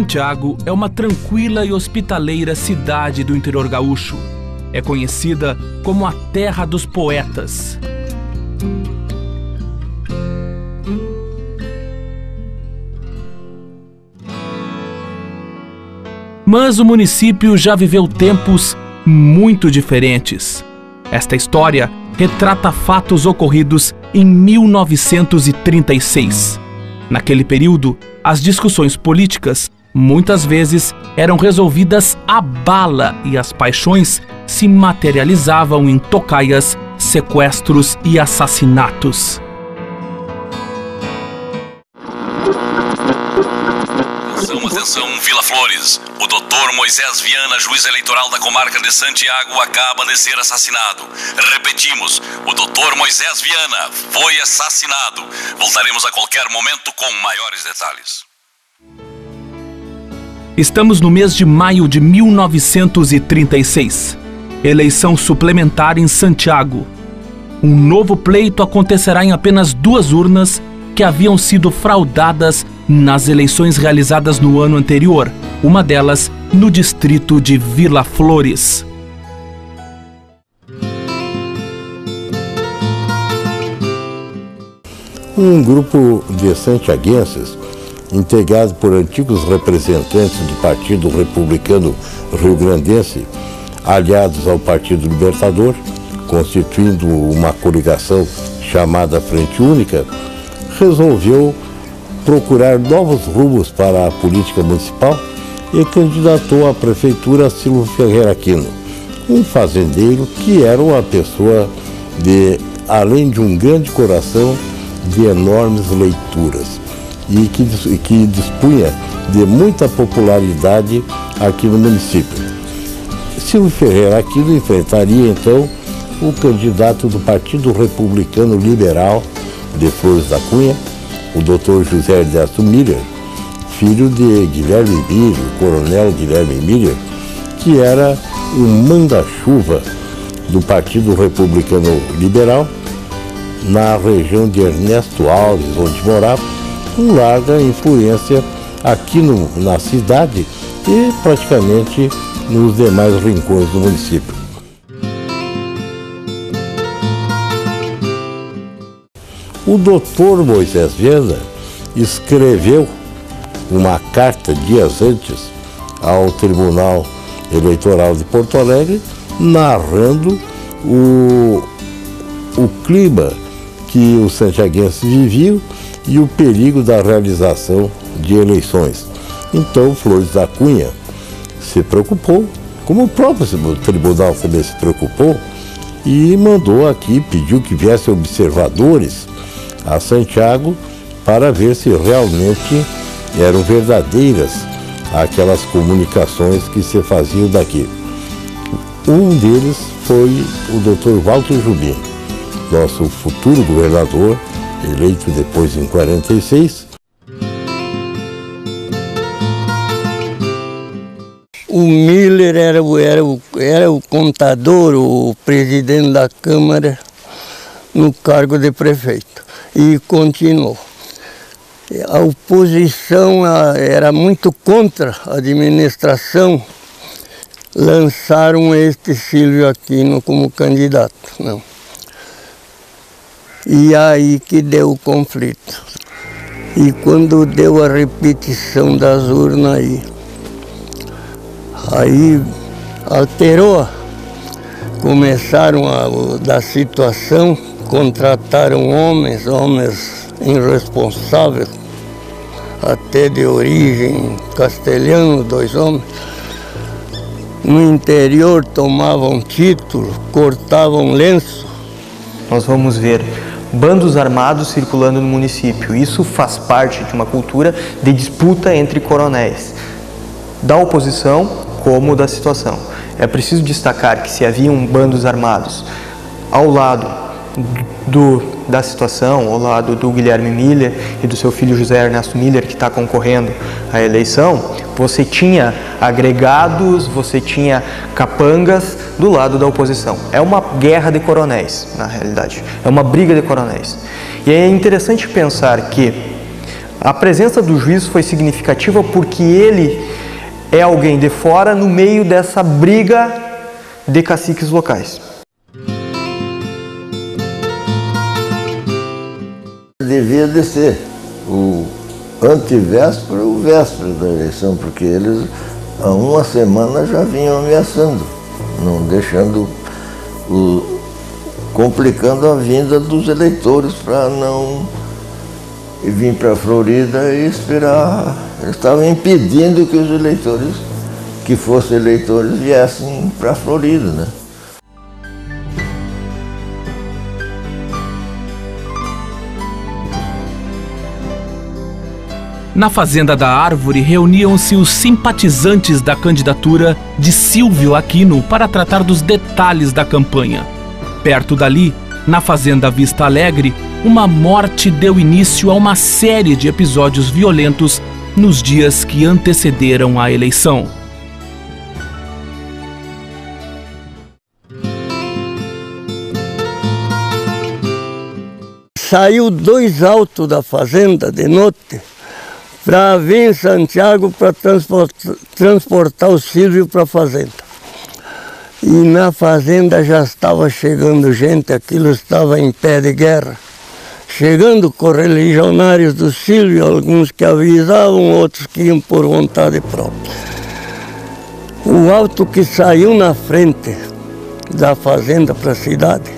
Santiago é uma tranquila e hospitaleira cidade do interior gaúcho. É conhecida como a terra dos poetas. Mas o município já viveu tempos muito diferentes. Esta história retrata fatos ocorridos em 1936. Naquele período, as discussões políticas muitas vezes eram resolvidas à bala e as paixões se materializavam em tocaias, sequestros e assassinatos. Atenção, Vila Flores. O Dr. Moisés Viana, juiz eleitoral da comarca de Santiago, acaba de ser assassinado. Repetimos, o Dr. Moisés Viana foi assassinado. Voltaremos a qualquer momento com maiores detalhes. Estamos no mês de maio de 1936. Eleição suplementar em Santiago. Um novo pleito acontecerá em apenas 2 urnas que haviam sido fraudadas nas eleições realizadas no ano anterior, uma delas no distrito de Vila Flores. Um grupo de santiaguenses, integrado por antigos representantes do Partido Republicano Rio-Grandense, aliados ao Partido Libertador, constituindo uma coligação chamada Frente Única, resolveu procurar novos rumos para a política municipal e candidatou à prefeitura Silvio Ferreira Aquino, um fazendeiro que era uma pessoa além de um grande coração, de enormes leituras e que dispunha de muita popularidade aqui no município. Silvio Ferreira Aquino enfrentaria então o candidato do Partido Republicano Liberal de Flores da Cunha, o Dr. José Ernesto Miller, filho de Guilherme Miller, o coronel Guilherme Miller, que era um manda-chuva do Partido Republicano Liberal na região de Ernesto Alves, onde morava, com larga influência aqui na cidade e praticamente nos demais rincões do município. O doutor Moisés Viana escreveu uma carta dias antes ao Tribunal Eleitoral de Porto Alegre, narrando o clima que os santiaguenses viviam e o perigo da realização de eleições. Então, Flores da Cunha se preocupou, como o próprio tribunal também se preocupou, e mandou aqui, pediu que viessem observadores a Santiago para ver se realmente eram verdadeiras aquelas comunicações que se faziam daqui. Um deles foi o Dr. Walter Jubim, nosso futuro governador, eleito depois em 46. O Miller era o contador, o presidente da Câmara, no cargo de prefeito. E continuou. A oposição era muito contra a administração, lançaram este Silvio Aquino como candidato. Não. E aí que deu o conflito. E quando deu a repetição das urnas aí alterou. Começaram da situação, contrataram homens irresponsáveis, até de origem castelhana, 2 homens. No interior tomavam título, cortavam lenço. Nós vamos ver bandos armados circulando no município. Isso faz parte de uma cultura de disputa entre coronéis, da oposição como da situação. É preciso destacar que se haviam bandos armados ao lado da situação, ao lado do Guilherme Miller e do seu filho José Ernesto Miller, que está concorrendo à eleição, você tinha agregados, você tinha capangas do lado da oposição. É uma guerra de coronéis, na realidade. É uma briga de coronéis. E é interessante pensar que A presença do juiz foi significativa porque ele é alguém de fora no meio dessa briga de caciques locais. Devia de ser o antivéspera e o véspera da eleição, porque eles há uma semana já vinham ameaçando, não deixando, complicando a vinda dos eleitores para não vir para a Florida e esperar. Eles estavam impedindo que os eleitores, que fossem eleitores, viessem para a Florida, né? Na Fazenda da Árvore reuniam-se os simpatizantes da candidatura de Silvio Aquino para tratar dos detalhes da campanha. Perto dali, na Fazenda Vista Alegre, uma morte deu início a uma série de episódios violentos nos dias que antecederam a eleição. Saiu 2 autos da fazenda de noite para vir em Santiago para transportar o Silvio para a fazenda. E na fazenda já estava chegando gente, aquilo estava em pé de guerra. Chegando correligionários do Silvio, alguns que avisavam, outros que iam por vontade própria. O auto que saiu na frente da fazenda para a cidade,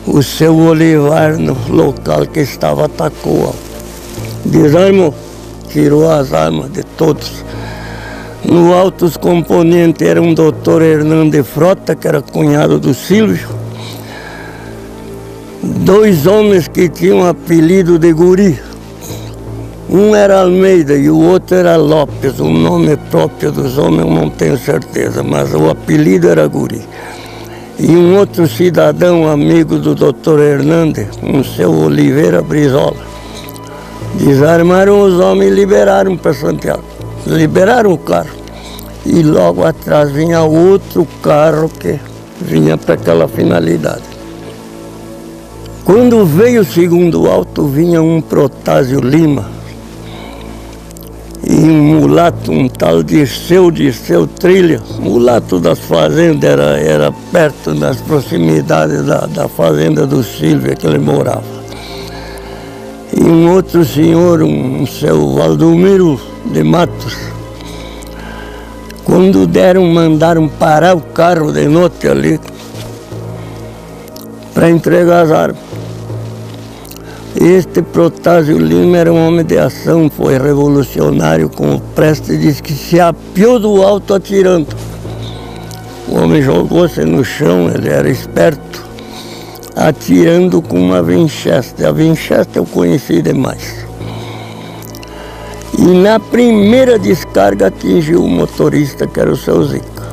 o seu Olivar, no local que estava, atacou o auto. Desarmou, tirou as armas de todos. No alto os componentes eram o doutor Hernando Frota, que era cunhado do Silvio, 2 homens que tinham apelido de Guri. Um era Almeida e o outro era Lopes. O nome próprio dos homens eu não tenho certeza, mas o apelido era Guri. E um outro cidadão amigo do doutor Hernandes, um seu Oliveira Brizola. Desarmaram os homens e liberaram para Santiago. Liberaram o carro. E logo atrás vinha outro carro que vinha para aquela finalidade. Quando veio o segundo auto, vinha um Protásio Lima e um mulato, um tal Dirceu Trilha. Mulato das fazendas, era perto, nas proximidades da fazenda do Silvio que ele morava. E um outro senhor, um seu Valdomiro de Matos. Quando mandaram parar o carro de noite ali para entregar as armas. Este Protásio Lima era um homem de ação, foi revolucionário, como o Prestes diz, que se apiou do alto atirando. O homem jogou-se no chão, ele era esperto, atirando com uma Winchester. A Winchester eu conheci demais. E na primeira descarga atingiu o motorista, que era o seu Zica.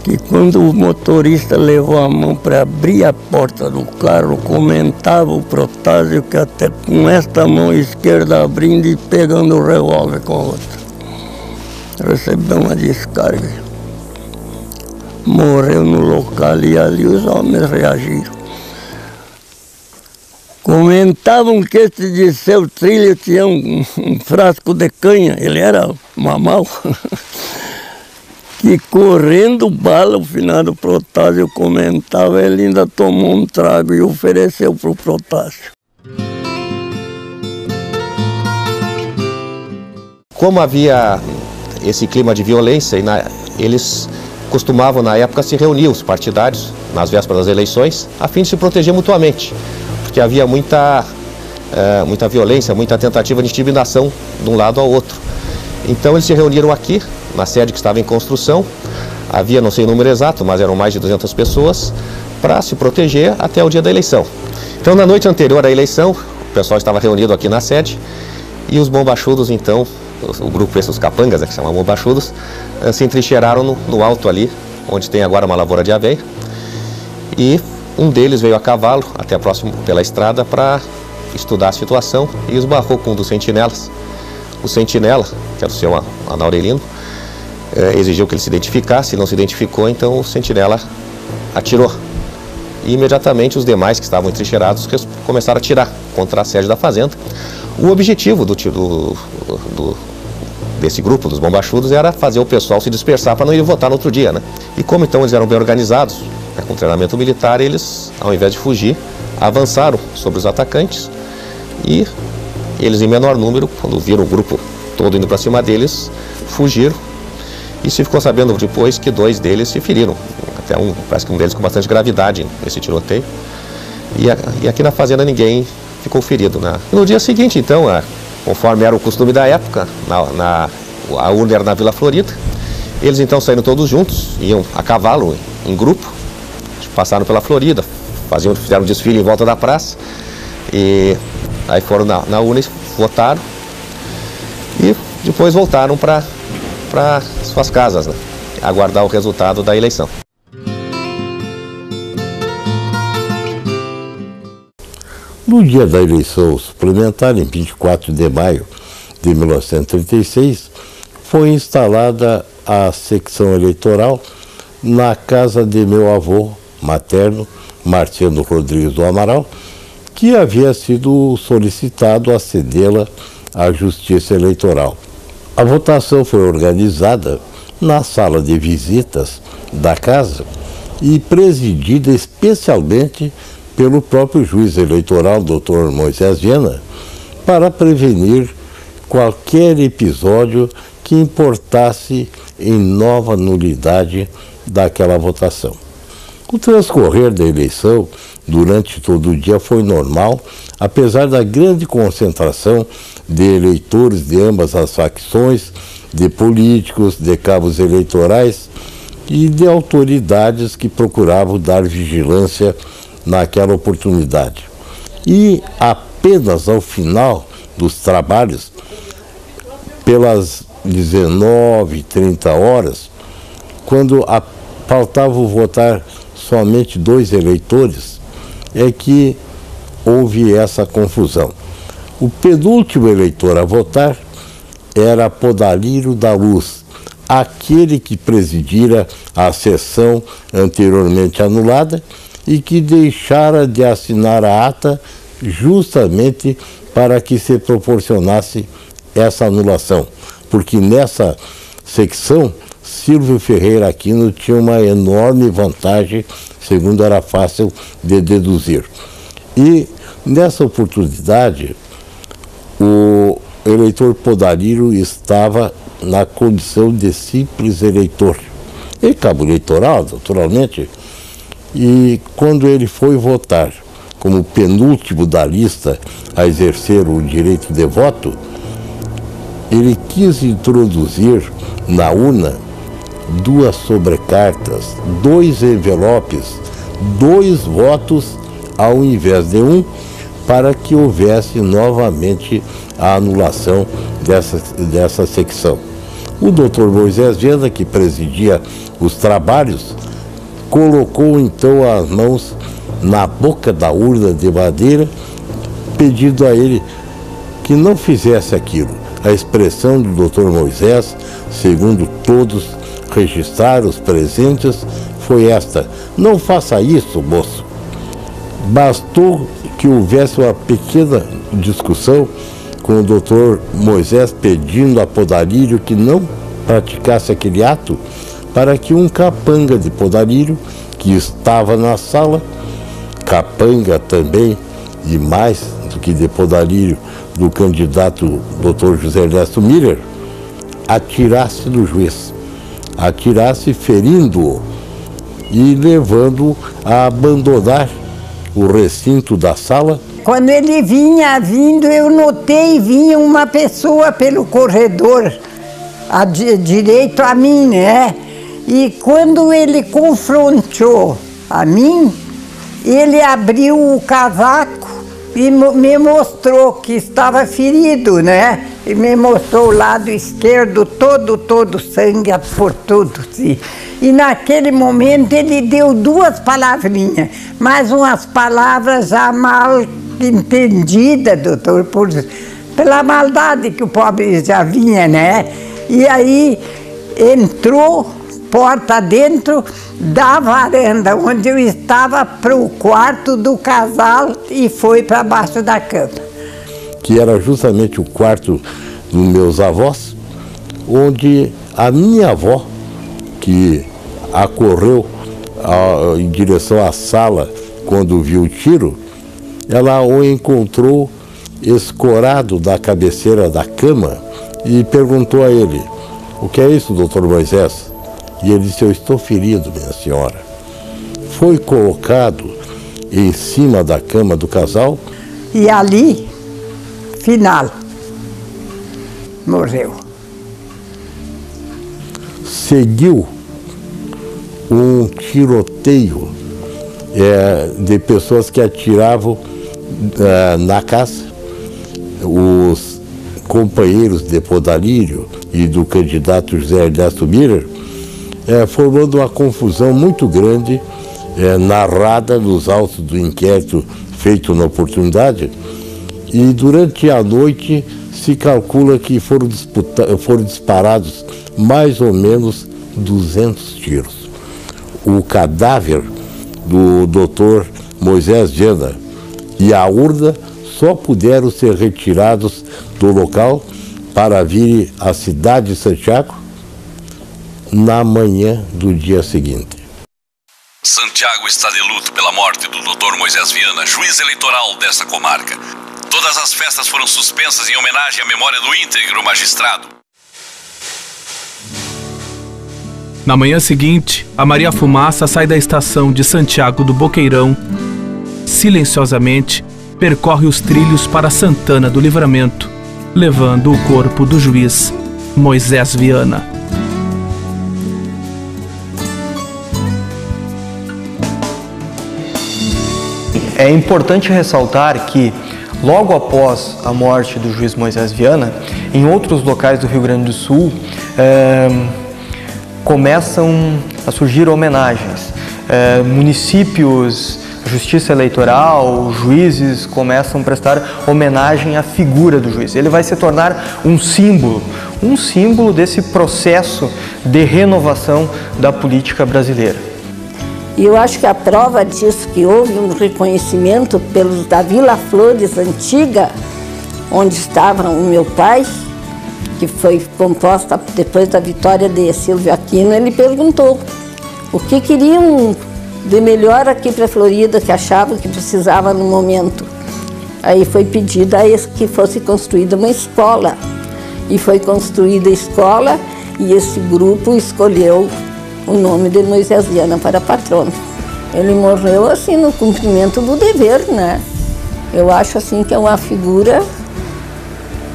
Que quando o motorista levou a mão para abrir a porta do carro, comentava o Protásio que até com esta mão esquerda abrindo e pegando o revólver com a outra. Recebeu uma descarga. Morreu no local e ali os homens reagiram. Comentavam que esse Dirceu Trilha tinha um frasco de canha, ele era mamal, que correndo bala, o finado Protásio comentava, ele ainda tomou um trago e ofereceu para o Protásio. Como havia esse clima de violência, eles costumavam na época se reunir, os partidários, nas vésperas das eleições, a fim de se proteger mutuamente. Porque havia muita violência, muita tentativa de intimidação de um lado ao outro. Então eles se reuniram aqui, na sede que estava em construção. Havia, não sei o número exato, mas eram mais de 200 pessoas, para se proteger até o dia da eleição. Então na noite anterior à eleição, o pessoal estava reunido aqui na sede e os bombachudos, então, o grupo esses, os capangas, que se chamam bombachudos, se entrincheiraram no alto ali, onde tem agora uma lavoura de aveia. E um deles veio a cavalo até próximo pela estrada para estudar a situação e esbarrou com um dos sentinelas. O sentinela, que era o seu Anaurelino, exigiu que ele se identificasse, não se identificou, então o sentinela atirou. E imediatamente os demais que estavam entrincheirados começaram a atirar contra a sede da fazenda. O objetivo desse grupo, dos bombachudos, era fazer o pessoal se dispersar para não ir votar no outro dia, né? E como então eles eram bem organizados, né, com treinamento militar, eles, ao invés de fugir, avançaram sobre os atacantes e eles, em menor número, quando viram o grupo todo indo para cima deles, fugiram. E se ficou sabendo depois que 2 deles se feriram, até parece que um deles com bastante gravidade nesse tiroteio. E aqui na fazenda ninguém ficou ferido, né? No dia seguinte, então, conforme era o costume da época, a urna era na Vila Florida, eles então saíram todos juntos, iam a cavalo, em grupo, passaram pela Florida, fizeram um desfile em volta da praça, e aí foram na urna, votaram, e depois voltaram para suas casas, né, aguardar o resultado da eleição. No dia da eleição suplementar, em 24 de maio de 1936, foi instalada a secção eleitoral na casa de meu avô materno, Marciano Rodrigues do Amaral, que havia sido solicitado a cedê-la à Justiça Eleitoral. A votação foi organizada na sala de visitas da casa e presidida especialmente pelo próprio juiz eleitoral, Dr. Moisés Viana, para prevenir qualquer episódio que importasse em nova nulidade daquela votação. O transcorrer da eleição durante todo o dia foi normal, apesar da grande concentração de eleitores de ambas as facções, de políticos, de cabos eleitorais e de autoridades que procuravam dar vigilância naquela oportunidade. E apenas ao final dos trabalhos, pelas 19h30, quando faltavam votar somente 2 eleitores, é que houve essa confusão. O penúltimo eleitor a votar era Podalírio da Luz, aquele que presidira a sessão anteriormente anulada e que deixara de assinar a ata justamente para que se proporcionasse essa anulação, porque nessa secção Silvio Ferreira Aquino tinha uma enorme vantagem, segundo era fácil de deduzir. E nessa oportunidade o eleitor Podalírio estava na condição de simples eleitor e cabo eleitoral, naturalmente. E quando ele foi votar como penúltimo da lista a exercer o direito de voto, ele quis introduzir na urna 2 sobrecartas, 2 envelopes, 2 votos ao invés de 1, para que houvesse novamente a anulação dessa secção. O Dr. Moisés Viana, que presidia os trabalhos, colocou então as mãos na boca da urna de madeira, pedindo a ele que não fizesse aquilo. A expressão do Dr. Moisés, segundo todos registraram os presentes, foi esta: não faça isso, moço. Bastou que houvesse uma pequena discussão com o Dr. Moisés pedindo a Podalírio que não praticasse aquele ato, para que um capanga de Podalírio, que estava na sala, capanga também, e mais do que de Podalírio, do candidato Dr. José Ernesto Miller, atirasse no juiz, atirasse ferindo-o e levando-o a abandonar o recinto da sala. Quando ele vinha vindo, eu notei, vinha uma pessoa pelo corredor, direito a mim, né? E quando ele confrontou a mim, ele abriu o casaco e me mostrou que estava ferido, né? E me mostrou o lado esquerdo todo sangue por tudo, sim. E naquele momento ele deu 2 palavrinhas, mas umas palavras já mal entendidas, doutor, pela maldade que o pobre já vinha, né? E aí entrou porta dentro da varanda onde eu estava para o quarto do casal e foi para baixo da cama. que era justamente o quarto dos meus avós, onde a minha avó, que acorreu em direção à sala quando viu o tiro, ela o encontrou escorado da cabeceira da cama e perguntou a ele: "O que é isso, doutor Moisés?" E ele disse: "Eu estou ferido, minha senhora." Foi colocado em cima da cama do casal. E ali, final, morreu. Seguiu um tiroteio de pessoas que atiravam na casa. Os companheiros de Podalírio e do candidato José Ernesto Miller, formando uma confusão muito grande, narrada nos autos do inquérito feito na oportunidade, e durante a noite se calcula que foram disparados mais ou menos 200 tiros. O cadáver do Dr. Moisés Viana e a urna só puderam ser retirados do local para vir à cidade de Santiago na manhã do dia seguinte. Santiago está de luto pela morte do Dr. Moisés Viana, juiz eleitoral dessa comarca. Todas as festas foram suspensas em homenagem à memória do íntegro magistrado. Na manhã seguinte, a Maria Fumaça sai da estação de Santiago do Boqueirão. Silenciosamente, percorre os trilhos para Santana do Livramento, levando o corpo do juiz Moisés Viana. É importante ressaltar que, logo após a morte do juiz Moisés Viana, em outros locais do Rio Grande do Sul, começam a surgir homenagens. Municípios, justiça eleitoral, juízes começam a prestar homenagem à figura do juiz. Ele vai se tornar um símbolo desse processo de renovação da política brasileira. E eu acho que a prova disso, que houve um reconhecimento pelos da Vila Flores antiga, onde estava o meu pai, que foi composta depois da vitória de Silvio Aquino. Ele perguntou o que queriam de melhor aqui para a Florida, que achavam que precisava no momento. Aí foi pedido que fosse construída uma escola. E foi construída a escola e esse grupo escolheu o nome de Moisés Viana para patrono. Ele morreu assim no cumprimento do dever, né? Eu acho assim que é uma figura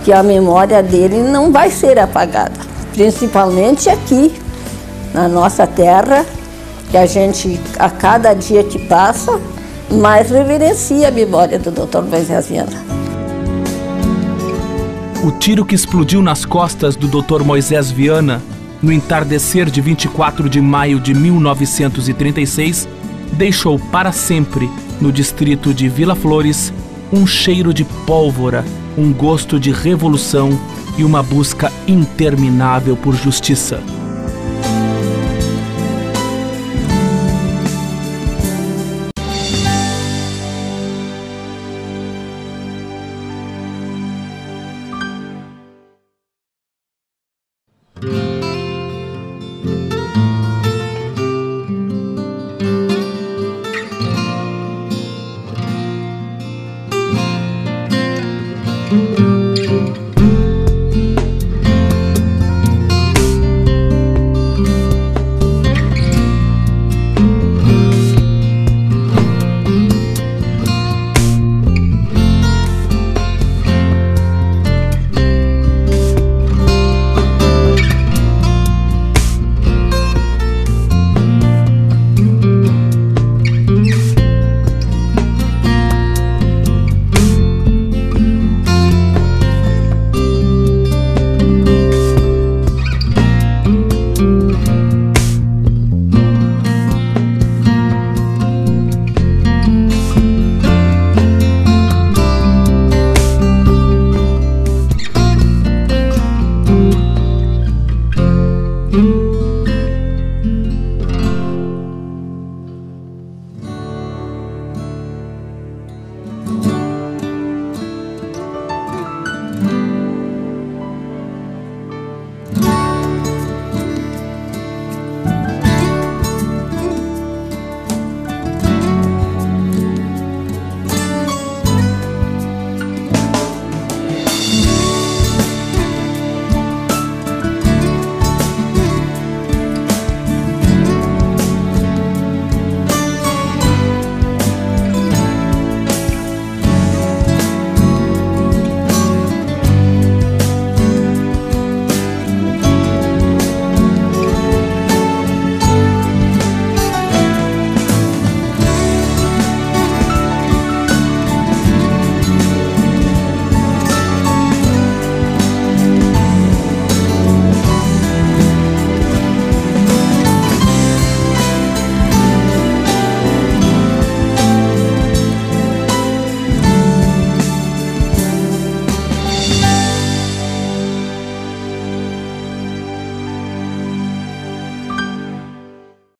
que a memória dele não vai ser apagada, principalmente aqui na nossa terra, que a gente a cada dia que passa mais reverencia a memória do Dr. Moisés Viana. O tiro que explodiu nas costas do Dr. Moisés Viana no entardecer de 24 de maio de 1936, deixou para sempre, no distrito de Vila Flores, um cheiro de pólvora, um gosto de revolução e uma busca interminável por justiça.